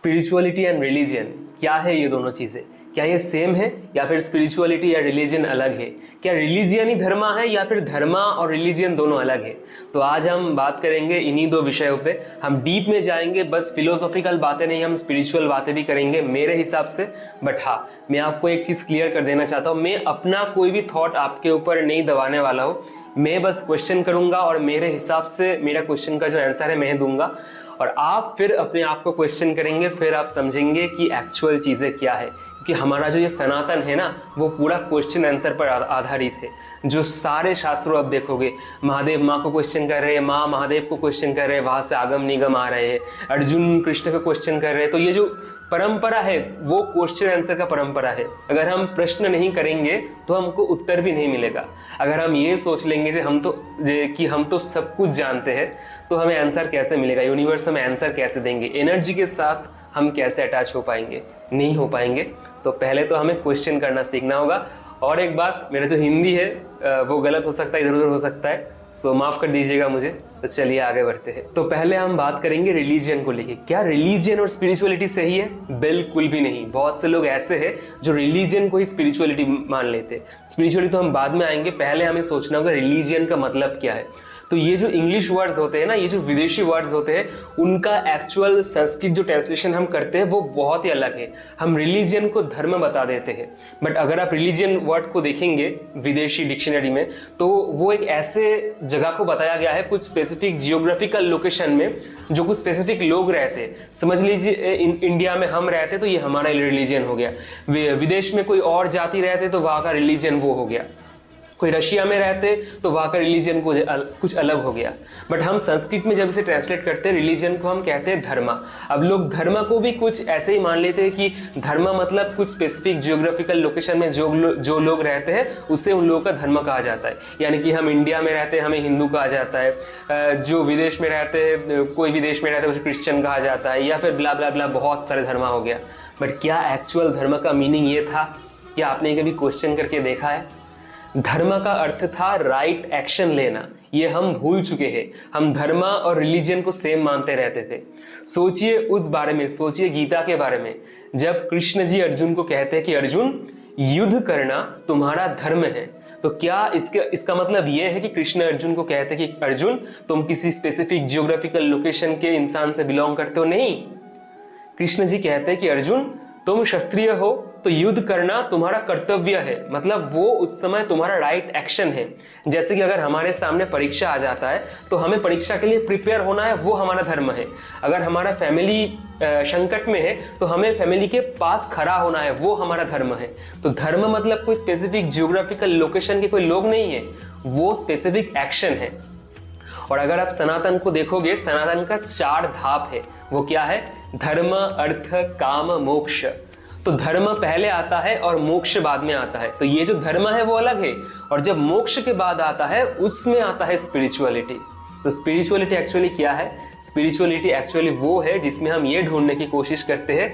Spirituality and religion क्या है? ये दोनों चीज़ें क्या ये सेम है या फिर स्पिरिचुअलिटी या रिलीजन अलग है? क्या रिलीजियन ही धर्मा है या फिर धर्मा और रिलीजियन दोनों अलग है? तो आज हम बात करेंगे इन्हीं दो विषयों पे। हम डीप में जाएंगे, बस फिलोसॉफिकल बातें नहीं, हम स्पिरिचुअल बातें भी करेंगे मेरे हिसाब से। बट हाँ, मैं आपको एक चीज़ क्लियर कर देना चाहता हूँ, मैं अपना कोई भी थॉट आपके ऊपर नहीं दबाने वाला हूँ। मैं बस क्वेश्चन करूँगा और मेरे हिसाब से मेरा क्वेश्चन का जो आंसर है मैं दूंगा, और आप फिर अपने आप को क्वेश्चन करेंगे, फिर आप समझेंगे कि एक्चुअल चीज़ें क्या है। क्योंकि हमारा जो ये सनातन है ना, वो पूरा क्वेश्चन आंसर पर आधारित है। जो सारे शास्त्रों आप देखोगे, महादेव माँ को क्वेश्चन कर रहे हैं, माँ महादेव को क्वेश्चन कर रहे हैं, वहाँ से आगम निगम आ रहे हैं, अर्जुन कृष्ण को क्वेश्चन कर रहे हैं। तो ये जो परंपरा है वो क्वेश्चन आंसर का परंपरा है। अगर हम प्रश्न नहीं करेंगे तो हमको उत्तर भी नहीं मिलेगा। अगर हम ये सोच लेंगे कि हम तो सब कुछ जानते हैं, तो हमें आंसर कैसे मिलेगा? यूनिवर्स हमें आंसर कैसे देंगे? एनर्जी के साथ हम कैसे अटैच हो पाएंगे? नहीं हो पाएंगे। तो पहले तो हमें क्वेश्चन करना सीखना होगा। और एक बात, मेरा जो हिंदी है वो गलत हो सकता है, इधर उधर हो सकता है, सो माफ़ कर दीजिएगा मुझे। तो चलिए आगे बढ़ते हैं। तो पहले हम बात करेंगे रिलीजियन को लेके। क्या रिलीजियन और स्पिरिचुअलिटी सही है? बिल्कुल भी नहीं। बहुत से लोग ऐसे हैं जो रिलीजियन को ही स्पिरिचुअलिटी मान लेते हैं। स्पिरिचुअलिटी तो हम बाद में आएंगे, पहले हमें सोचना होगा रिलीजियन का मतलब क्या है। तो ये जो इंग्लिश वर्ड्स होते हैं ना, ये जो विदेशी वर्ड्स होते हैं, उनका एक्चुअल संस्कृत जो ट्रांसलेशन हम करते हैं वो बहुत ही अलग है। हम रिलीजियन को धर्म बता देते हैं, बट अगर आप रिलीजियन वर्ड को देखेंगे विदेशी डिक्शनरी में, तो वो एक ऐसे जगह को बताया गया है, कुछ स्पेसिफिक जियोग्राफिकल लोकेशन में जो कुछ स्पेसिफिक लोग रहते हैं। समझ लीजिए इंडिया में हम रहते तो ये हमारा रिलीजियन हो गया, विदेश में कोई और जाति रहते तो वहाँ का रिलीजियन वो हो गया, कोई रशिया में रहते तो वहाँ का रिलीजन कुछ अलग हो गया। बट हम संस्कृत में जब इसे ट्रांसलेट करते हैं रिलीजन को, हम कहते हैं धर्मा। अब लोग धर्म को भी कुछ ऐसे ही मान लेते हैं कि धर्म मतलब कुछ स्पेसिफिक जियोग्राफिकल लोकेशन में जो लोग रहते हैं उससे उन लोगों का धर्म कहा जाता है। यानी कि हम इंडिया में रहते हैं, हमें हिंदू कहा जाता है, जो विदेश में रहते हैं, कोई विदेश में रहते हैं उसे क्रिश्चियन कहा जाता है, या फिर ब्ला ब्ला ब्ला, बहुत सारे धर्म हो गया। बट क्या एक्चुअल धर्म का मीनिंग ये था? क्या आपने कभी क्वेश्चन करके देखा है? धर्म का अर्थ था राइट एक्शन लेना। ये हम भूल चुके हैं। हम धर्म और रिलीजन को सेम मानते रहते थे। सोचिए उस बारे में, सोचिए गीता के बारे में, जब कृष्ण जी अर्जुन को कहते हैं कि अर्जुन, युद्ध करना तुम्हारा धर्म है। तो क्या इसका मतलब यह है कि कृष्ण अर्जुन को कहते हैं कि अर्जुन तुम किसी स्पेसिफिक जियोग्राफिकल लोकेशन के इंसान से बिलोंग करते हो? नहीं। कृष्ण जी कहते हैं कि अर्जुन तुम क्षत्रिय हो तो युद्ध करना तुम्हारा कर्तव्य है, मतलब वो उस समय तुम्हारा राइट एक्शन है। जैसे कि अगर हमारे सामने परीक्षा आ जाता है तो हमें परीक्षा के लिए प्रिपेयर होना है, वो हमारा धर्म है। अगर हमारा फैमिली संकट में है तो हमें फैमिली के पास खड़ा होना है, वो हमारा धर्म है। तो धर्म मतलब कोई स्पेसिफिक जियोग्राफिकल लोकेशन के कोई लोग नहीं है, वो स्पेसिफिक एक्शन है। और अगर आप सनातन को देखोगे, सनातन का 4 धाप है। वो क्या है? धर्म, अर्थ, काम, मोक्ष। तो धर्म पहले आता है और मोक्ष बाद में आता है। तो ये जो धर्म है वो अलग है, और जब मोक्ष के बाद आता है उसमें आता है स्पिरिचुअलिटी। तो स्पिरिचुअलिटी एक्चुअली क्या है? स्पिरिचुअलिटी एक्चुअली वो है जिसमें हम ये ढूंढने की कोशिश करते हैं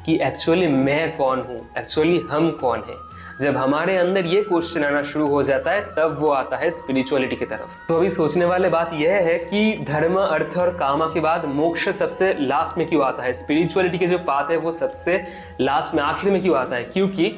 कि एक्चुअली मैं कौन हूँ, एक्चुअली हम कौन है। जब हमारे अंदर ये क्वेश्चन आना शुरू हो जाता है तब वो आता है स्पिरिचुअलिटी की तरफ। तो अभी सोचने वाली बात यह है कि धर्म, अर्थ और काम के बाद मोक्ष सबसे लास्ट में क्यों आता है? स्पिरिचुअलिटी के जो पाथ है वो सबसे लास्ट में, आखिर में क्यों आता है? क्योंकि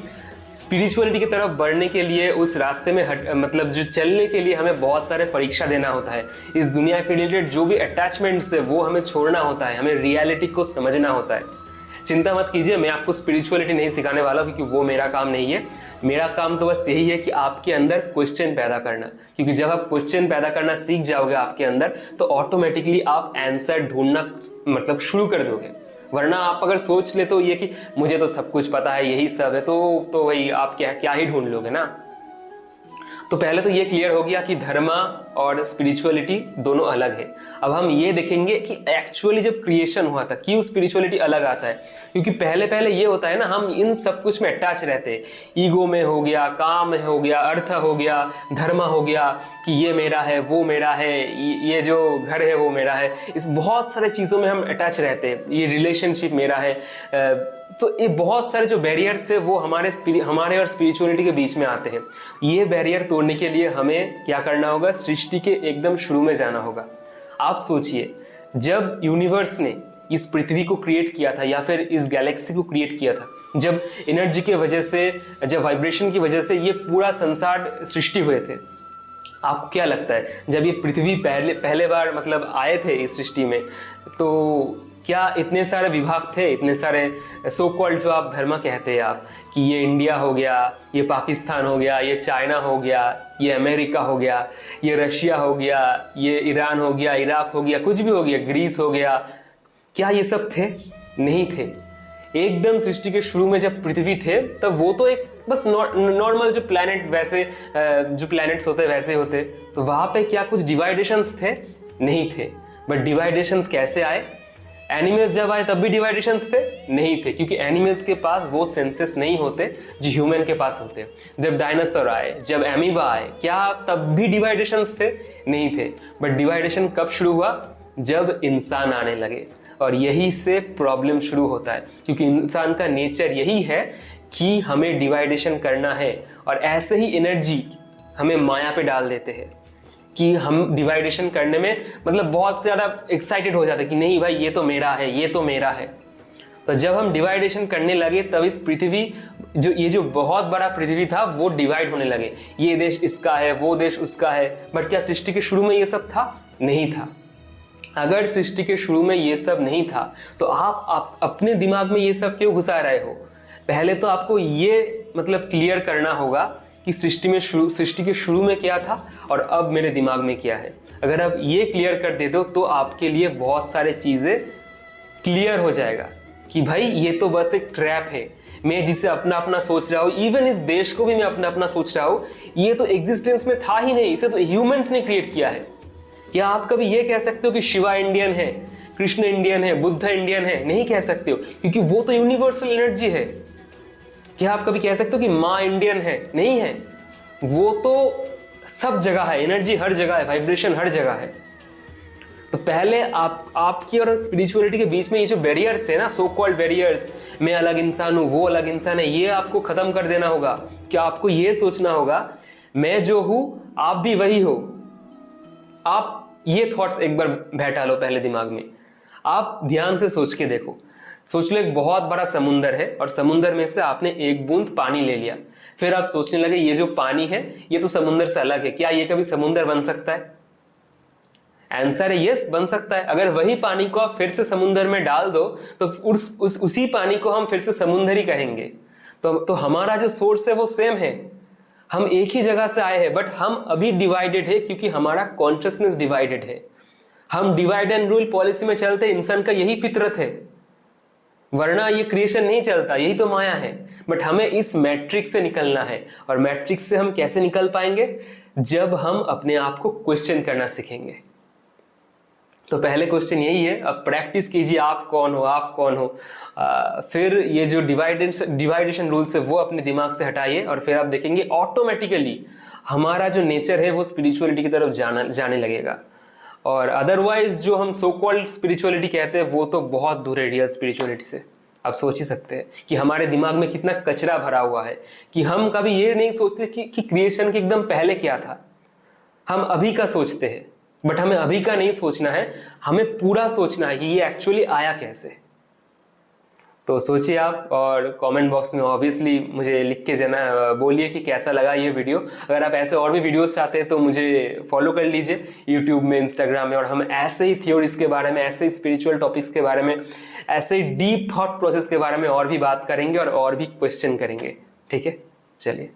स्पिरिचुअलिटी की तरफ बढ़ने के लिए, उस रास्ते में मतलब जो चलने के लिए हमें बहुत सारे परीक्षा देना होता है। इस दुनिया के रिलेटेड जो भी अटैचमेंट्स है वो हमें छोड़ना होता है, हमें रियलिटी को समझना होता है। चिंता मत कीजिए, मैं आपको स्पिरिचुअलिटी नहीं सिखाने वाला, क्योंकि वो मेरा काम नहीं है। मेरा काम तो बस यही है कि आपके अंदर क्वेश्चन पैदा करना, क्योंकि जब आप क्वेश्चन पैदा करना सीख जाओगे आपके अंदर, तो ऑटोमेटिकली आप आंसर ढूंढना मतलब शुरू कर दोगे। वरना आप अगर सोच ले तो ये कि मुझे तो सब कुछ पता है, यही सब है, तो वही आप क्या ही ढूंढ लोगे ना। तो पहले तो ये क्लियर हो गया कि धर्म और स्पिरिचुअलिटी दोनों अलग है। अब हम ये देखेंगे कि एक्चुअली जब क्रिएशन हुआ था क्यों स्पिरिचुअलिटी अलग आता है। क्योंकि पहले ये होता है ना, हम इन सब कुछ में अटैच रहते हैं। ईगो में हो गया, काम में हो गया, अर्थ हो गया, धर्म हो गया, कि ये मेरा है, वो मेरा है, ये जो घर है वो मेरा है। इस बहुत सारे चीज़ों में हम अटैच रहते हैं, ये रिलेशनशिप मेरा है। तो ये बहुत सारे जो बैरियर्स है वो हमारे और स्पिरिचुअलिटी के बीच में आते हैं। ये बैरियर तोड़ने के लिए हमें क्या करना होगा? सृष्टि के एकदम शुरू में जाना होगा। आप सोचिए, जब यूनिवर्स ने इस पृथ्वी को क्रिएट किया था या फिर इस गैलेक्सी को क्रिएट किया था, जब एनर्जी के वजह से, जब वाइब्रेशन की वजह से ये पूरा संसार सृष्टि हुए थे, आपको क्या लगता है जब ये पृथ्वी पहले बार मतलब आए थे इस सृष्टि में, तो क्या इतने सारे विभाग थे, इतने सारे सो कॉल्ड जो आप धर्म कहते हैं आप, कि ये इंडिया हो गया, ये पाकिस्तान हो गया, ये चाइना हो गया, ये अमेरिका हो गया, ये रशिया हो गया, ये ईरान हो गया, इराक हो गया, कुछ भी हो गया, ग्रीस हो गया, क्या ये सब थे? नहीं थे। एकदम सृष्टि के शुरू में जब पृथ्वी थे तब वो तो एक बस नॉर्मल जो प्लैनेट, वैसे जो प्लैनेट्स होते वैसे होते, तो वहाँ पे क्या कुछ डिवाइडेशंस थे? नहीं थे। बट डिवाइडेशंस कैसे आए? एनिमल्स जब आए तब भी डिवाइडेशंस थे? नहीं थे, क्योंकि एनिमल्स के पास वो सेंसेस नहीं होते जो ह्यूमन के पास होते। जब डायनासोर आए, जब एमीबा आए, क्या तब भी डिवाइडेशंस थे? नहीं थे। बट डिवाइडेशन कब शुरू हुआ? जब इंसान आने लगे, और यही से प्रॉब्लम शुरू होता है, क्योंकि इंसान का नेचर यही है कि हमें डिवाइडेशन करना है, और ऐसे ही एनर्जी हमें माया पे डाल देते हैं कि हम डिवाइडेशन करने में मतलब बहुत ज़्यादा एक्साइटेड हो जाते हैं कि नहीं भाई ये तो मेरा है, ये तो मेरा है। तो जब हम डिवाइडेशन करने लगे तब इस पृथ्वी, ये जो बहुत बड़ा पृथ्वी था वो डिवाइड होने लगे, ये देश इसका है, वो देश उसका है। बट क्या सृष्टि के शुरू में ये सब था? नहीं था। अगर सृष्टि के शुरू में ये सब नहीं था तो आप अपने दिमाग में ये सब क्यों घुसा रहे हो? पहले तो आपको ये मतलब क्लियर करना होगा कि सृष्टि के शुरू में क्या था और अब मेरे दिमाग में क्या है। अगर आप ये क्लियर कर दे दो तो आपके लिए बहुत सारे चीज़ें क्लियर हो जाएगा कि भाई ये तो बस एक ट्रैप है, मैं जिसे अपना अपना सोच रहा हूँ, इवन इस देश को भी मैं अपना अपना सोच रहा हूँ, ये तो एग्जिस्टेंस में था ही नहीं, इसे तो ह्यूमंस ने क्रिएट किया है। क्या आप कभी ये कह सकते हो कि शिवा इंडियन है, कृष्ण इंडियन है, बुद्ध इंडियन है? नहीं कह सकते हो, क्योंकि वो तो यूनिवर्सल एनर्जी है। क्या आप कभी कह सकते हो कि माँ इंडियन है? नहीं है। वो तो सब जगह है, एनर्जी हर जगह है, वाइब्रेशन हर जगह है। तो पहले आपकी और स्पिरिचुअलिटी के बीच में ये जो बैरियर्स है ना, सो कॉल्ड बैरियर्स, मैं अलग इंसान हूँ, वो अलग इंसान है, ये आपको खत्म कर देना होगा। क्या आपको ये सोचना होगा मैं जो हूं आप भी वही हो। आप ये थॉट्स एक बार बैठा लो पहले दिमाग में, आप ध्यान से सोच के देखो। सोच लो एक बहुत बड़ा समुंदर है और समुंदर में से आपने एक बूंद पानी ले लिया, फिर आप सोचने लगे ये जो पानी है ये तो समुंदर से अलग है, क्या ये कभी समुंदर बन सकता है? आंसर है यस, बन सकता है। अगर वही पानी को आप फिर से समुंदर में डाल दो तो उसी पानी को हम फिर से समुंदर ही कहेंगे। तो हमारा जो सोर्स है वो सेम है, हम एक ही जगह से आए हैं, बट हम अभी डिवाइडेड है क्योंकि हमारा कॉन्शियसनेस डिवाइडेड है। हम डिवाइड एंड रूल पॉलिसी में चलते, इंसान का यही फितरत है, वरना ये क्रिएशन नहीं चलता, यही तो माया है। बट हमें इस मैट्रिक्स से निकलना है, और मैट्रिक्स से हम कैसे निकल पाएंगे? जब हम अपने आप को क्वेश्चन करना सीखेंगे। तो पहले क्वेश्चन यही है, अब प्रैक्टिस कीजिए, आप कौन हो, आप कौन हो। फिर ये जो डिवाइडेशन रूल्स है वो अपने दिमाग से हटाइए, और फिर आप देखेंगे ऑटोमेटिकली हमारा जो नेचर है वो स्पिरिचुअलिटी की तरफ जाने लगेगा। और अदरवाइज जो हम सो कॉल्ड स्पिरिचुअलिटी कहते हैं वो तो बहुत दूर है रियल स्पिरिचुअलिटी से। आप सोच ही सकते हैं कि हमारे दिमाग में कितना कचरा भरा हुआ है कि हम कभी ये नहीं सोचते कि क्रिएशन के एकदम पहले क्या था। हम अभी का सोचते हैं, बट हमें अभी का नहीं सोचना है, हमें पूरा सोचना है कि ये एक्चुअली आया कैसे। तो सोचिए आप, और कमेंट बॉक्स में ऑब्वियसली मुझे लिख के बोलिए कि कैसा लगा ये वीडियो। अगर आप ऐसे और भी वीडियोस चाहते हैं तो मुझे फॉलो कर लीजिए यूट्यूब में, इंस्टाग्राम में, और हम ऐसे ही थ्योरीज के बारे में, ऐसे ही स्पिरिचुअल टॉपिक्स के बारे में, ऐसे ही डीप थॉट प्रोसेस के बारे में और भी बात करेंगे और भी क्वेश्चन करेंगे। ठीक है, चलिए।